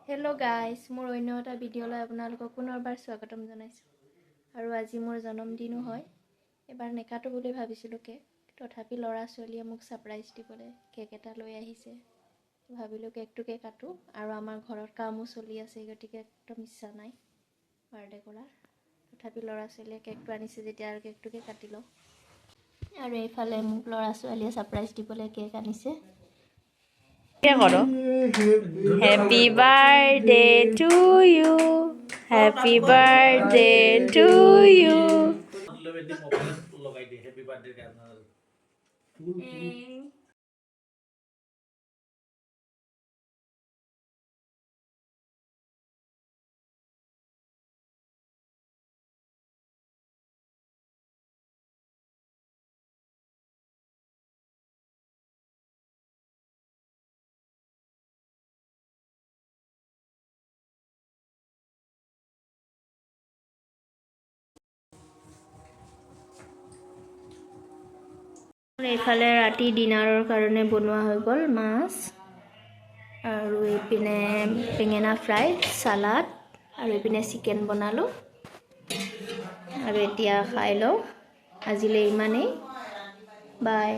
Hello' guys, মোৰ অন্য এটা ভিডিঅ'লৈ আপোনালোকক পুনৰবাৰ স্বাগতম জনাইছোঁ। আৰু আজি মোৰ জন্মদিনো হয়। এবাৰ নেকাটো বুলি ভাবিছিলোঁ কেক, তথাপি ল'ৰা ছোৱালীয়ে মোক ছাৰপ্ৰাইজ দিবলৈ কেক এটা লৈ আহিছে। ভাবিলোঁ কেকটোকে কাটোঁ, আৰু আমাৰ ঘৰত কামো চলি আছে, গতিকে একদম ইচ্ছা নাই বাৰ্থডে কৰাৰ। তথাপি ল'ৰা ছোৱালীয়ে কেকটো আনিছে যেতিয়া আৰু কেকটোকে কাটি লওঁ। আৰু এইফালে মোক ল'ৰা ছোৱালীয়ে ছাৰপ্ৰাইজ দিবলৈ কেক আনিছে। Happy birthday to you. Happy birthday to you. এইফালে ৰাতি ডিনাৰৰ কাৰণে বনোৱা হৈ গ'ল মাছ, আৰু এইপিনে বেঙেনা ফ্ৰাই, চালাড, আৰু এইপিনে চিকেন বনালোঁ। আৰু এতিয়া খাই লওঁ। আজিলৈ ইমানেই। বাই।